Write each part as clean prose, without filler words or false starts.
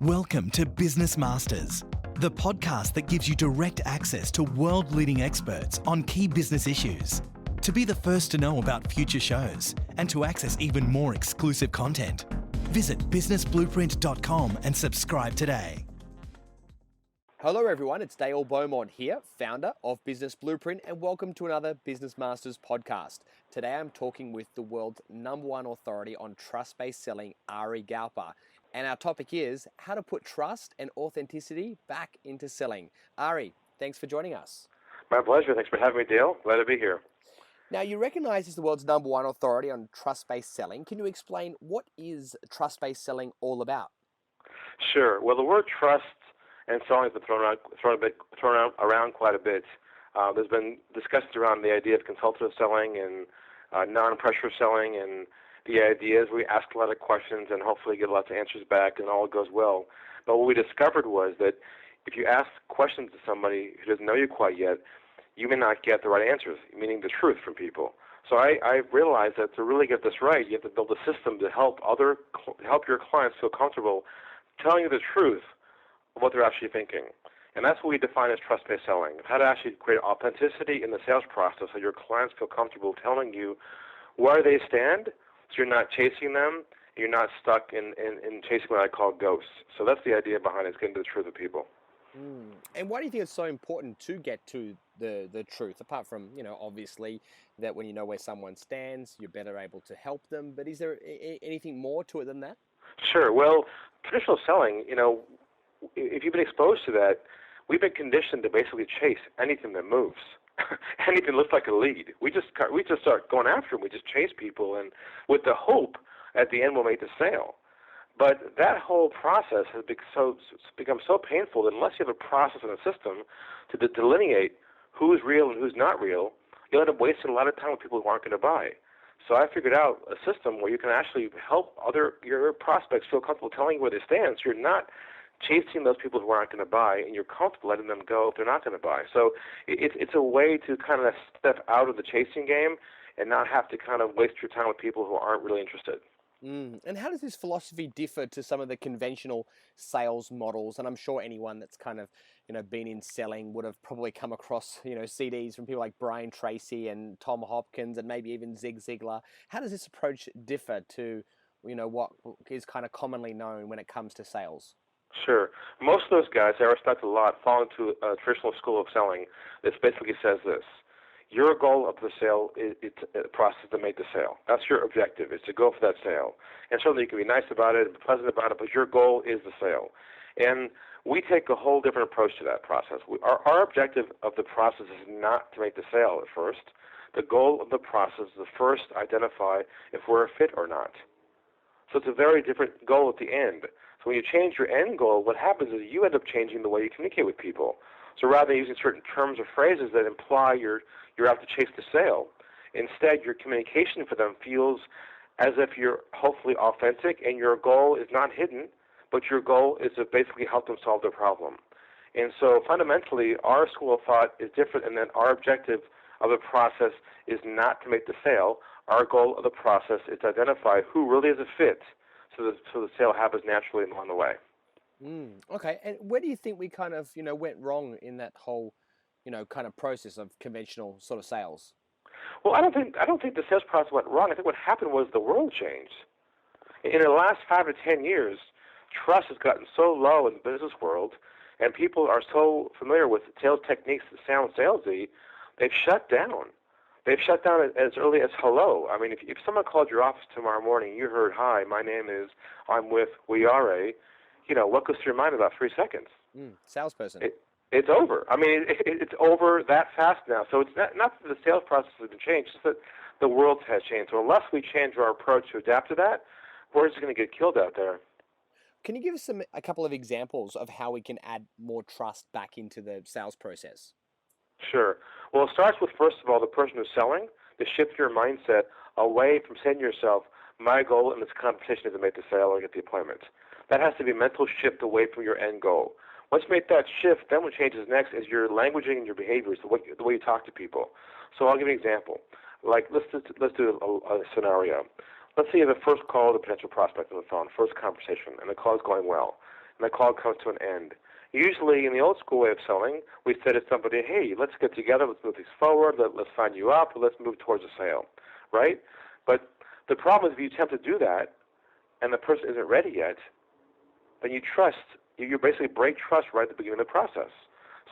Welcome to Business Masters, the podcast that gives you direct access to world-leading experts on key business issues. To be the first to know about future shows and to access even more exclusive content, visit businessblueprint.com and subscribe today. Hello everyone, it's Dale Beaumont here, founder of Business Blueprint, and welcome to another Business Masters podcast. Today I'm talking with the world's #1 authority on trust-based selling, Ari Galper. And our topic is how to put trust and authenticity back into selling. Ari, thanks for joining us. My pleasure. Thanks for having me, Dale. Glad to be here. Now, you recognize as the world's #1 authority on trust-based selling. Can you explain what is trust-based selling all about? Sure. Well, the word trust and selling has been thrown around quite a bit. There's been discussions around the idea of consultative selling and non-pressure selling, and the idea is we ask a lot of questions and hopefully get lots of answers back and all goes well. But what we discovered was that if you ask questions to somebody who doesn't know you quite yet, you may not get the right answers, meaning the truth from people. So I realized that to really get this right, you have to build a system to help your clients feel comfortable telling you the truth of what they're actually thinking. And that's what we define as trust-based selling, how to actually create authenticity in the sales process so your clients feel comfortable telling you where they stand, so you're not chasing them, and you're not stuck in chasing what I call ghosts. So that's the idea behind it, is getting to the truth of people. And why do you think it's so important to get to the truth, apart from, obviously that when you know where someone stands, you're better able to help them, but is there anything more to it than that? Sure. Well, traditional selling, if you've been exposed to that, we've been conditioned to basically chase anything that moves. Anything looks like a lead. We just start going after them. We just chase people, and with the hope at the end we'll make the sale. But that whole process has become so painful that unless you have a process and a system to delineate who's real and who's not real, you'll end up wasting a lot of time with people who aren't going to buy. So I figured out a system where you can actually help your prospects feel comfortable telling you where they stand, so you're not chasing those people who aren't going to buy, and you're comfortable letting them go if they're not going to buy. So it's a way to kind of step out of the chasing game and not have to kind of waste your time with people who aren't really interested. And how does this philosophy differ to some of the conventional sales models? And I'm sure anyone that's kind of, been in selling would have probably come across, CDs from people like Brian Tracy and Tom Hopkins and maybe even Zig Ziglar. How does this approach differ to, what is kind of commonly known when it comes to sales? Sure. Most of those guys I respect a lot fall into a traditional school of selling that basically says this: your goal of the sale is a process to make the sale. That's your objective, is to go for that sale. And certainly you can be nice about it, be pleasant about it, but your goal is the sale. And we take a whole different approach to that process. Our objective of the process is not to make the sale at first. The goal of the process is to first identify if we're a fit or not. So it's a very different goal at the end. So when you change your end goal, what happens is you end up changing the way you communicate with people. So rather than using certain terms or phrases that imply you're out to chase the sale, instead your communication for them feels as if you're hopefully authentic, and your goal is not hidden, but your goal is to basically help them solve their problem. And so fundamentally, our school of thought is different in that our objective of the process is not to make the sale. Our goal of the process is to identify who really is a fit, so the sale happens naturally along the way. Okay, and where do you think we kind of, went wrong in that whole, kind of process of conventional sort of sales? Well, I don't think the sales process went wrong. I think what happened was the world changed. In the last 5 to 10 years, trust has gotten so low in the business world, and people are so familiar with sales techniques that sound salesy, they've shut down. They've shut down as early as hello. I mean, if someone called your office tomorrow morning, you heard, "Hi, my name is, I'm with, we are a," what goes through your mind in about 3 seconds? Salesperson. It's over. I mean, it's over that fast now. So it's not that the sales process has been changed, it's that the world has changed. So unless we change our approach to adapt to that, we're just going to get killed out there. Can you give us a couple of examples of how we can add more trust back into the sales process? Sure. Well, it starts with, first of all, the person who's selling, to shift your mindset away from saying to yourself, my goal in this competition is to make the sale or get the appointment. That has to be a mental shift away from your end goal. Once you make that shift, then what changes next is your languaging and your behaviors, the way you talk to people. So I'll give you an example. Like, let's do a scenario. Let's say you have a first call with a potential prospect on the phone, first conversation, and the call is going well. and the call comes to an end. Usually, in the old school way of selling, we say to somebody, hey, let's get together, let's move things forward, let's sign you up, let's move towards a sale, right? But the problem is if you attempt to do that and the person isn't ready yet, then you basically break trust right at the beginning of the process.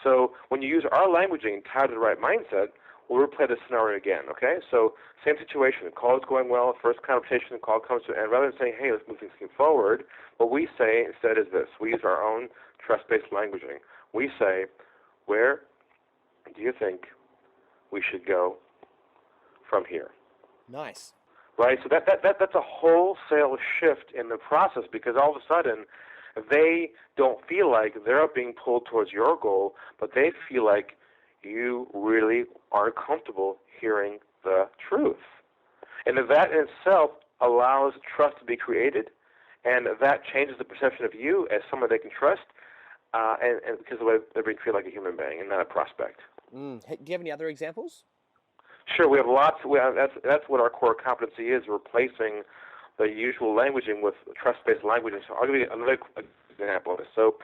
So when you use our languaging tied to the right mindset, we'll replay the scenario again, okay? So same situation, the call is going well, first conversation, the call comes to an end. Rather than saying, hey, let's move things forward, what we say instead is this. We use our own trust-based languaging. We say, where do you think we should go from here? Nice. Right? So that's a wholesale shift in the process, because all of a sudden they don't feel like they're being pulled towards your goal, but they feel like you really aren't comfortable hearing the truth. And that in itself allows trust to be created, and that changes the perception of you as someone they can trust, and because of the way they're being treated like a human being and not a prospect. Hey, do you have any other examples? Sure, we have lots. That's what our core competency is, replacing the usual languaging with trust-based languaging. So I'll give you another example of this. So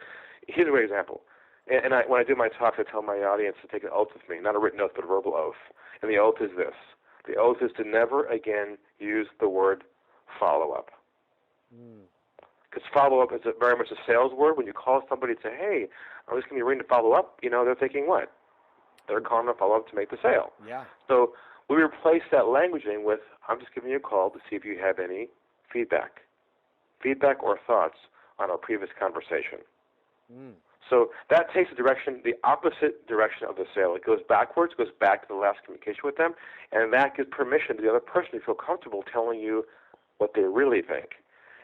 here's a great example. And when I do my talks, I tell my audience to take an oath with me, not a written oath, but a verbal oath. And the oath is this. The oath is to never again use the word follow-up. Because follow-up is very much a sales word. When you call somebody and say, hey, I'm just going to be ringing to follow up, they're thinking what? They're calling to follow up to make the sale. Yeah. So we replace that languaging with, I'm just giving you a call to see if you have any feedback or thoughts on our previous conversation. So that takes the opposite direction of the sale. It goes backwards, goes back to the last communication with them, and that gives permission to the other person to feel comfortable telling you what they really think.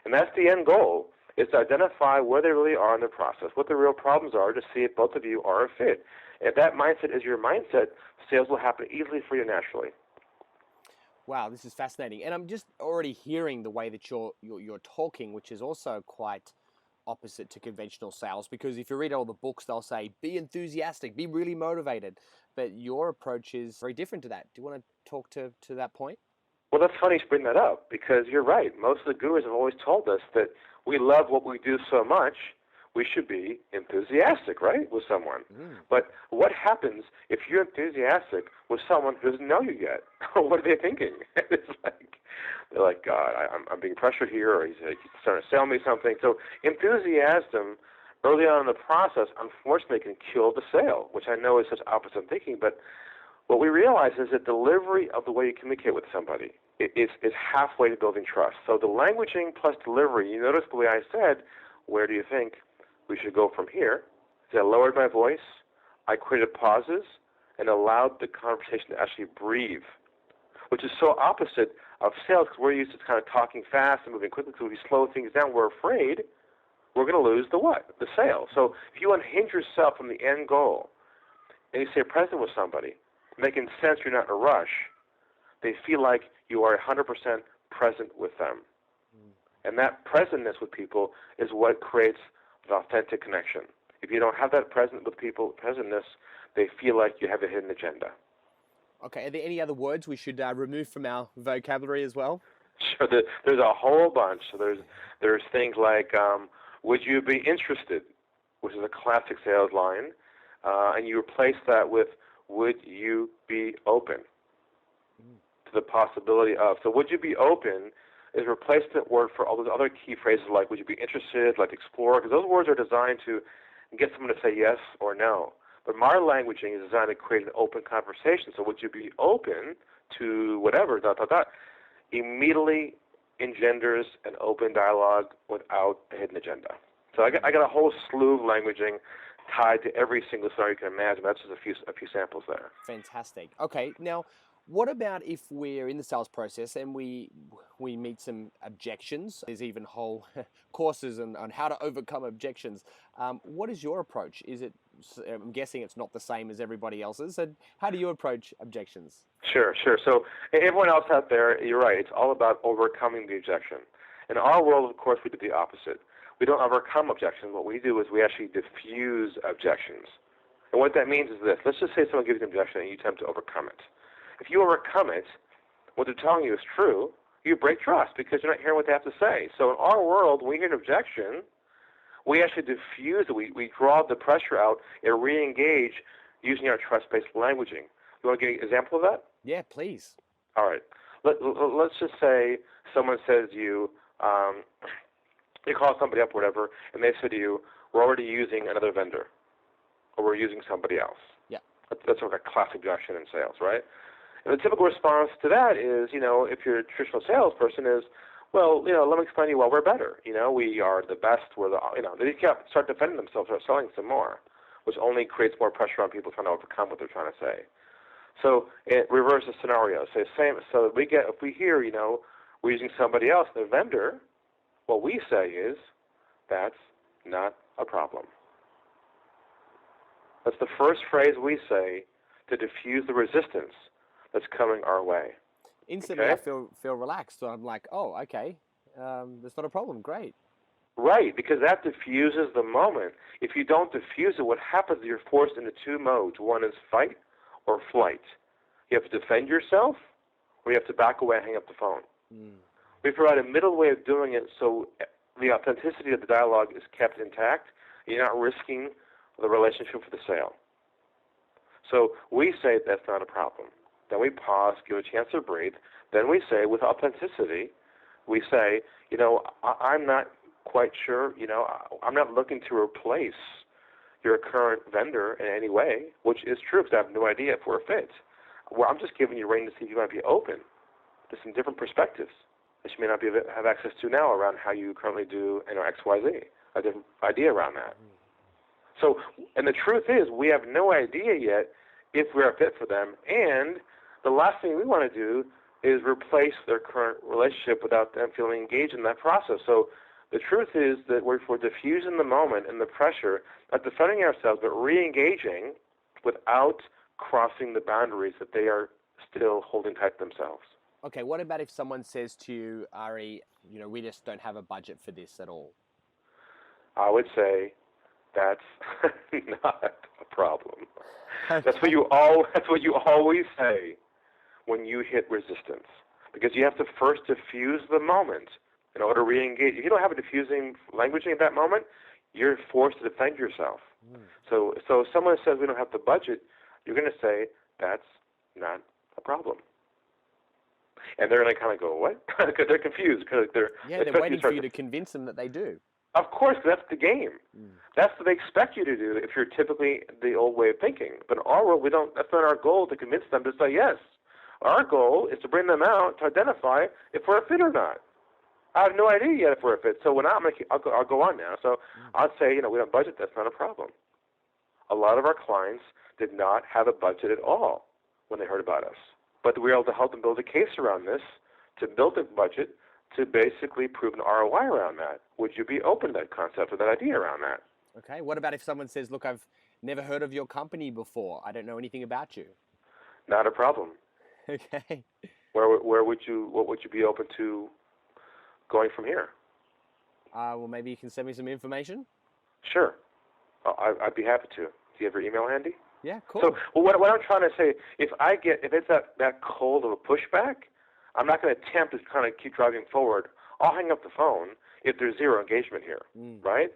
And that's the end goal, is to identify where they really are in the process, what the real problems are, to see if both of you are a fit. If that mindset is your mindset, sales will happen easily for you naturally. Wow, this is fascinating. And I'm just already hearing the way that you're talking, which is also quite opposite to conventional sales, because if you read all the books, they'll say, be enthusiastic, be really motivated. But your approach is very different to that. Do you want to talk to that point? Well, that's funny you bring that up, because you're right. Most of the gurus have always told us that we love what we do so much, we should be enthusiastic, right, with someone. But what happens if you're enthusiastic with someone who doesn't know you yet? What are they thinking? It's like, they're like, God, I'm being pressured here, or he's trying to sell me something. So enthusiasm early on in the process, unfortunately, can kill the sale, which I know is such opposite thinking. But what we realize is that delivery of the way you communicate with somebody is halfway to building trust. So the languaging plus delivery, you notice the way I said, where do you think we should go from here? I lowered my voice, I created pauses, and allowed the conversation to actually breathe, which is so opposite of sales, because we're used to kind of talking fast and moving quickly. So if we slow things down, we're afraid we're going to lose the what? The sale. So if you unhinge yourself from the end goal and you stay present with somebody, making sense you're not in a rush, they feel like you are 100% present with them. And that presentness with people is what creates the authentic connection. If you don't have that presence with people, presentness, they feel like you have a hidden agenda. Okay, are there any other words we should remove from our vocabulary as well? Sure, there's a whole bunch. So there's things like, would you be interested, which is a classic sales line, and you replace that with, would you be open to the possibility of. So would you be open is a replacement word for all those other key phrases like, would you be interested, like explore, because those words are designed to get someone to say yes or no. But my languaging is designed to create an open conversation. So would you be open to whatever, ... immediately engenders an open dialogue without a hidden agenda. So I got a whole slew of languaging tied to every single scenario you can imagine. That's just a few samples there. Fantastic. Okay, now what about if we're in the sales process and we meet some objections? There's even whole courses on how to overcome objections. What is your approach? I'm guessing it's not the same as everybody else's. And how do you approach objections? Sure. So everyone else out there, you're right. It's all about overcoming the objection. In our world, of course, we do the opposite. We don't overcome objections. What we do is we actually diffuse objections. And what that means is this. Let's just say someone gives you an objection and you attempt to overcome it. If you overcome it, what they're telling you is true, you break trust because you're not hearing what they have to say. So in our world, when we hear an objection, We actually diffuse it. We draw the pressure out and re-engage using our trust-based languaging. You want to get an example of that? Yeah, please. All right. Let's just say someone says to you, you call somebody up or whatever, and they say to you, we're already using another vendor, or we're using somebody else. Yeah. That's sort of a classic objection in sales, right? And the typical response to that is, if you're a traditional salesperson is, well, let me explain to you why we're better. We are the best. They start defending themselves or selling some more, which only creates more pressure on people trying to overcome what they're trying to say. So it reverses the scenario. So if we hear, we're using somebody else, the vendor, what we say is, that's not a problem. That's the first phrase we say to diffuse the resistance that's coming our way. Instantly, okay? I feel relaxed. So I'm like, oh, okay, that's not a problem. Great. Right, because that diffuses the moment. If you don't diffuse it, what happens is you're forced into two modes. One is fight or flight. You have to defend yourself, or you have to back away and hang up the phone. We provide a middle way of doing it so the authenticity of the dialogue is kept intact. You're not risking the relationship for the sale. So we say that's not a problem. Then we pause, give a chance to breathe. Then we say, with authenticity, we say, I'm not quite sure, I'm not looking to replace your current vendor in any way, which is true because I have no idea if we're a fit. Well, I'm just giving you a ring to see if you might be open to some different perspectives that you may not have access to now around how you currently do X, Y, Z, a different idea around that. So, and the truth is, we have no idea yet if we're a fit for them, and the last thing we want to do is replace their current relationship without them feeling engaged in that process. So the truth is that we're diffusing the moment and the pressure, not defending ourselves, but re-engaging without crossing the boundaries that they are still holding tight to themselves. Okay, what about if someone says to you, Ari, we just don't have a budget for this at all? I would say that's not a problem. Okay. That's what you always say when you hit resistance, because you have to first diffuse the moment in order to re-engage. If you don't have a diffusing languaging at that moment, you're forced to defend yourself. So if someone says we don't have the budget, you're going to say that's not a problem. And they're going to kind of go, what? Because they're confused. They're waiting for you to convince them that they do. Of course, that's the game. That's what they expect you to do if you're typically the old way of thinking. But in our world, that's not our goal to convince them to say yes. Our goal is to bring them out to identify if we're a fit or not. I have no idea yet if we're a fit. So I'll go on now. So I'll say, we don't budget. That's not a problem. A lot of our clients did not have a budget at all when they heard about us. But we were able to help them build a case around this, to build a budget, to basically prove an ROI around that. Would you be open to that concept or that idea around that? Okay. What about if someone says, look, I've never heard of your company before. I don't know anything about you. Not a problem. Okay. What would you be open to going from here? Well, maybe you can send me some information. Sure. I'd be happy to. Do you have your email handy? Yeah, cool. So what I'm trying to say, if it's that cold of a pushback, I'm not going to attempt to kind of keep driving forward. I'll hang up the phone if there's zero engagement here, right?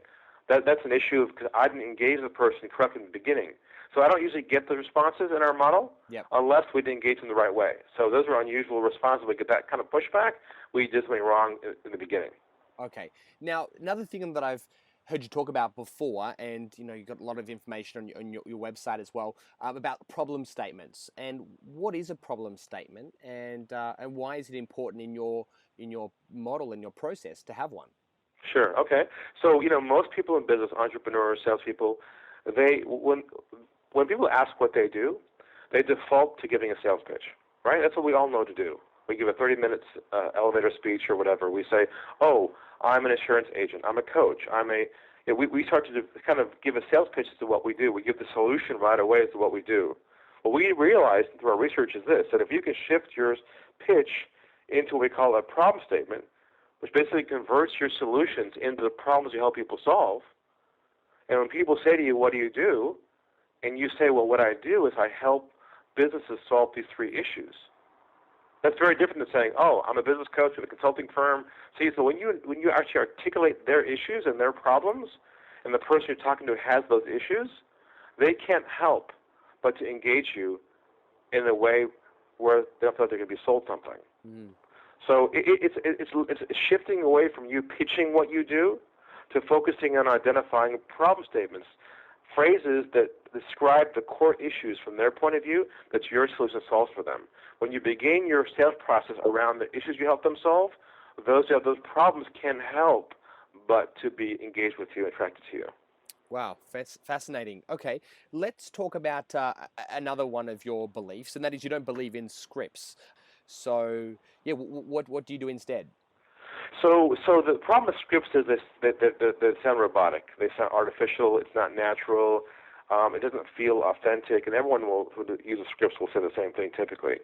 That's an issue because I didn't engage the person correctly in the beginning. So I don't usually get the responses in our model unless we didn't engage in the right way. So those are unusual responses. We get that kind of pushback. We did something wrong in the beginning. Okay. Now, another thing that I've heard you talk about before, and you've got a lot of information on your website as well, about problem statements. And what is a problem statement, and why is it important in your model, in your process, to have one? Sure. Okay. So most people in business, entrepreneurs, salespeople, when people ask what they do, they default to giving a sales pitch, right? That's what we all know to do. We give a 30-minute elevator speech or whatever. We say, oh, I'm an insurance agent. I'm a coach. We start to kind of give a sales pitch as to what we do. We give the solution right away as to what we do. What we realized through our research is this, that if you can shift your pitch into what we call a problem statement, which basically converts your solutions into the problems you help people solve, and when people say to you, what do you do? And you say, well, what I do is I help businesses solve these three issues. That's very different than saying, oh, I'm a business coach with a consulting firm. See, so when you actually articulate their issues and their problems, and the person you're talking to has those issues, they can't help but to engage you in a way where they don't feel like they're going to be sold something. So it's shifting away from you pitching what you do to focusing on identifying problem statements, phrases that describe the core issues from their point of view that your solution solves for them. When you begin your sales process around the issues you help them solve, those who have those problems can help but to be engaged with you, attracted to you. Wow, fascinating. Okay, let's talk about another one of your beliefs, and that is you don't believe in scripts. So, yeah, what do you do instead? So the problem with scripts is this: they sound robotic. They sound artificial. It's not natural. It doesn't feel authentic, and everyone who uses scripts will say the same thing typically.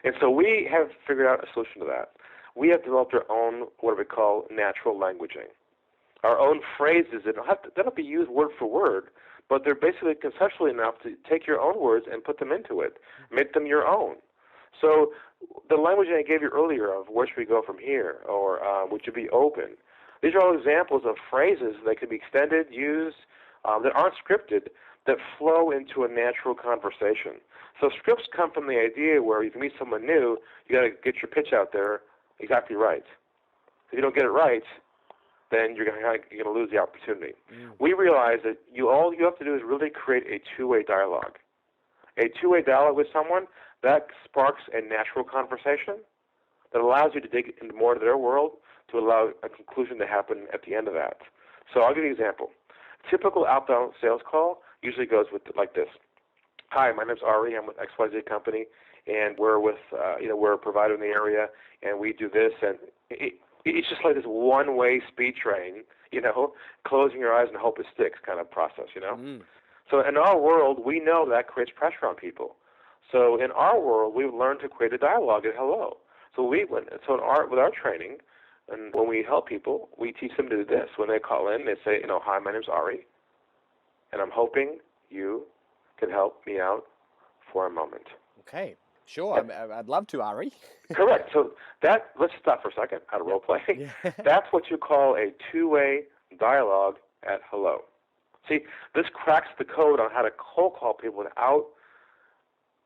And so we have figured out a solution to that. We have developed our own what we call natural languaging. Our own phrases that don't be used word for word, but they're basically conceptually enough to take your own words and put them into it, make them your own. So the language I gave you earlier of where should we go from here, or would you be open, these are all examples of phrases that can be extended, used, that aren't scripted, that flow into a natural conversation. So scripts come from the idea where if you meet someone new, you got to get your pitch out there exactly right. If you don't get it right, then you're going to lose the opportunity. We realize that all you have to do is really create a two-way dialogue. A two-way dialogue with someone, that sparks a natural conversation that allows you to dig into more of their world to allow a conclusion to happen at the end of that. So I'll give you an example. A typical outbound sales call usually goes like this. Hi, my name's Ari. I'm with XYZ company, and we're with, we're a provider in the area, and we do this, and it's just like this one-way speed train, closing your eyes and hope it sticks kind of process, So in our world, we know that creates pressure on people. So in our world, we've learned to create a dialogue at hello. So with our training, and when we help people, we teach them to do this. When they call in, they say, hi, my name's Ari, and I'm hoping you can help me out for a moment. Okay. Sure, I'd love to, Ari. Correct. So let's stop for a second out of role play. Yeah. That's what you call a two-way dialogue at hello. See, this cracks the code on how to cold call people without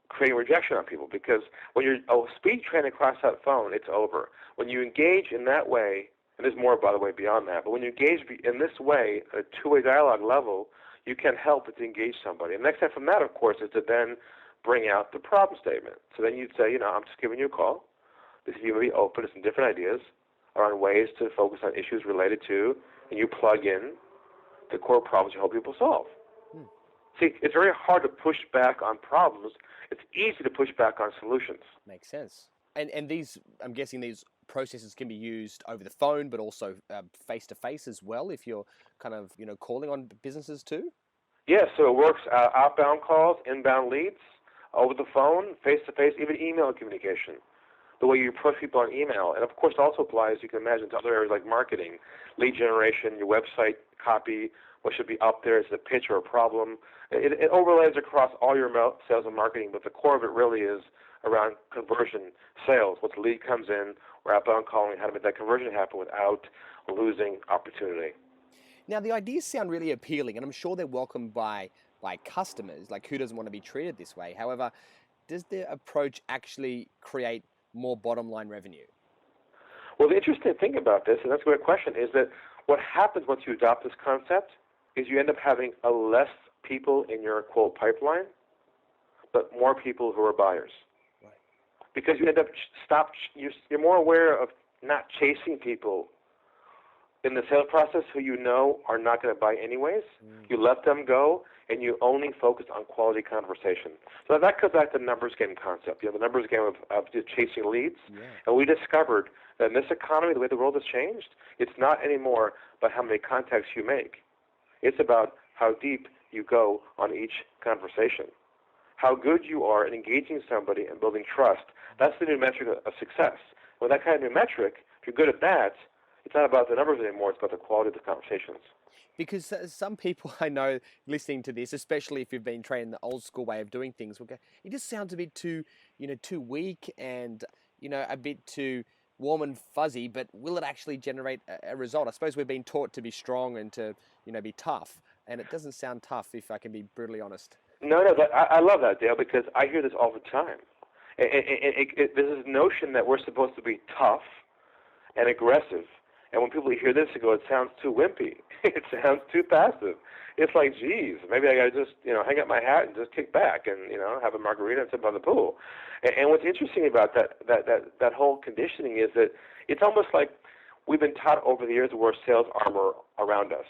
creating rejection on people, because when you're speed train across that phone, it's over. When you engage in that way, and there's more, by the way, beyond that, but when you engage in this way, at a two-way dialogue level, you can help but to engage somebody. And the next step from that, of course, is to then bring out the problem statement. So then you'd say, I'm just giving you a call. This is you may be open to some different ideas around ways to focus on issues related to, and you plug in the core problems you help people solve. See, it's very hard to push back on problems. It's easy to push back on solutions. Makes sense. And these, I'm guessing these processes can be used over the phone, but also face-to-face as well, if you're kind of, calling on businesses too? Yeah, so it works outbound calls, inbound leads, over the phone, face-to-face, even email communication, the way you approach people on email. And, of course, also applies, you can imagine, to other areas like marketing, lead generation, your website copy, what should be up there, is it a pitch or a problem. It overlays across all your sales and marketing, but the core of it really is around conversion sales. Once the lead comes in, or outbound calling, how to make that conversion happen without losing opportunity. Now, the ideas sound really appealing, and I'm sure they're welcomed by customers. Like, who doesn't want to be treated this way? However, does the approach actually create more bottom line revenue? Well, the interesting thing about this, and that's a great question, is that what happens once you adopt this concept is you end up having less people in your, quote, pipeline, but more people who are buyers. Right. Because you end up you're more aware of not chasing people in the sales process who are not going to buy anyways. You let them go, and you only focus on quality conversation. So that comes back to the numbers game concept. The numbers game of just chasing leads. Yeah. And we discovered that in this economy, the way the world has changed, it's not anymore about how many contacts you make. It's about how deep you go on each conversation. How good you are in engaging somebody and building trust. That's the new metric of success. With that kind of new metric, if you're good at that, it's not about the numbers anymore, it's about the quality of the conversations. Because some people I know listening to this, especially if you've been trained in the old school way of doing things, will go, it just sounds a bit too weak and, a bit too warm and fuzzy, but will it actually generate a result? I suppose we've been taught to be strong and to, be tough, and it doesn't sound tough, if I can be brutally honest. No, I love that, Dale, because I hear this all the time. There's this notion that we're supposed to be tough and aggressive, and when people hear this, they go, it sounds too wimpy. It sounds too passive. It's like, geez, maybe I got to just, hang up my hat and just kick back and, have a margarita and sit by the pool. And what's interesting about that whole conditioning is that it's almost like we've been taught over the years to wear sales armor around us.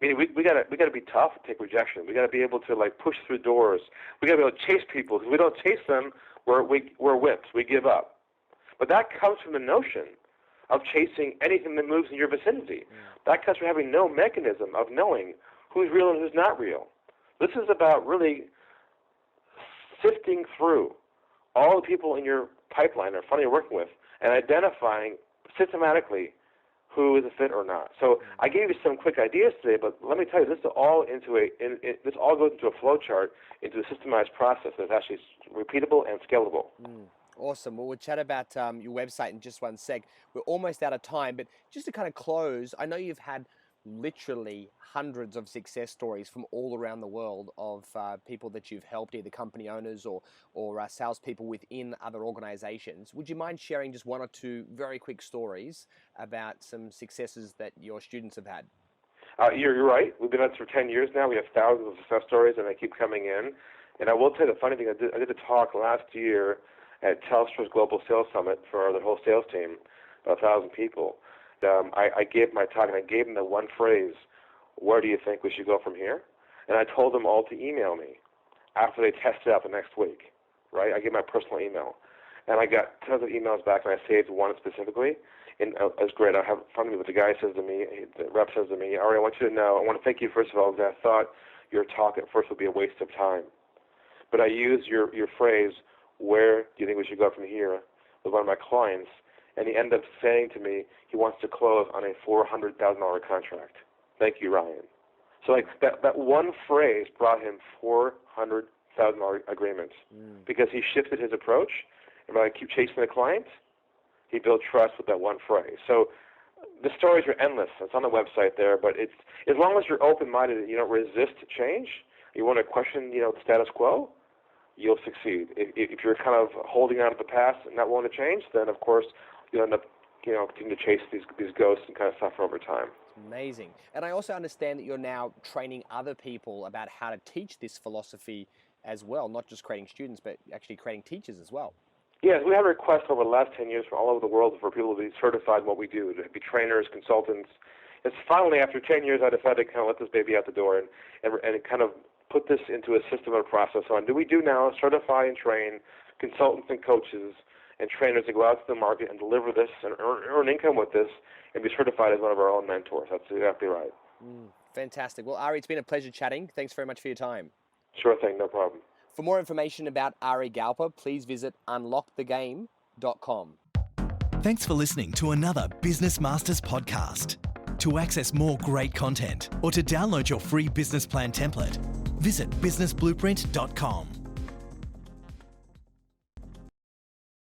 Meaning we gotta be tough and take rejection. We gotta be able to push through doors. We gotta be able to chase people. Because we don't chase them, we're whips. We give up. But that comes from the notion of chasing anything that moves in your vicinity. That comes from having no mechanism of knowing who's real and who's not real. This is about really sifting through all the people in your pipeline or funnel you're working with and identifying systematically who is a fit or not. So I gave you some quick ideas today, but let me tell you, this all goes into a flow chart, into a systemized process that's actually repeatable and scalable. Awesome. Well, we'll chat about your website in just one sec. We're almost out of time, but just to kind of close, I know you've had literally hundreds of success stories from all around the world of people that you've helped, either company owners or salespeople within other organizations. Would you mind sharing just one or two very quick stories about some successes that your students have had? You're right. We've been at this for 10 years now. We have thousands of success stories, and they keep coming in. And I will tell you the funny thing, I did a talk last year at Telstra's Global Sales Summit for the whole sales team, about 1,000 people. I gave my talk, and I gave them the one phrase, where do you think we should go from here? And I told them all to email me after they tested out the next week, right? I gave my personal email. And I got tons of emails back, and I saved one specifically. And it was great. I have it in front of me, but the guy says to me, the rep says to me, Ari, I want you to know, I want to thank you, first of all, because I thought your talk at first would be a waste of time. But I used your phrase, where do you think we should go from here, with one of my clients, and he ended up saying to me he wants to close on a $400,000 contract. Thank you, Ryan. So that one phrase brought him $400,000 agreements because he shifted his approach. And by keep chasing the client, he built trust with that one phrase. So the stories are endless. It's on the website there, but it's as long as you're open-minded and you don't resist change, you want to question the status quo, you'll succeed. If you're kind of holding on to the past and not willing to change, then of course you'll end up continue to chase these ghosts and kind of suffer over time. Amazing. And I also understand that you're now training other people about how to teach this philosophy as well, not just creating students, but actually creating teachers as well. Yes, we have requests over the last 10 years from all over the world for people to be certified in what we do, to be trainers, consultants. It's finally, after 10 years, I decided to kind of let this baby out the door and kind of put this into a system and process on. Do we do now certify and train consultants and coaches and trainers to go out to the market and deliver this and earn income with this and be certified as one of our own mentors. That's exactly right. Fantastic. Well, Ari, it's been a pleasure chatting. Thanks very much for your time. Sure thing, no problem. For more information about Ari Galper, please visit unlockthegame.com. Thanks for listening to another Business Masters podcast. To access more great content or to download your free business plan template, visit businessblueprint.com.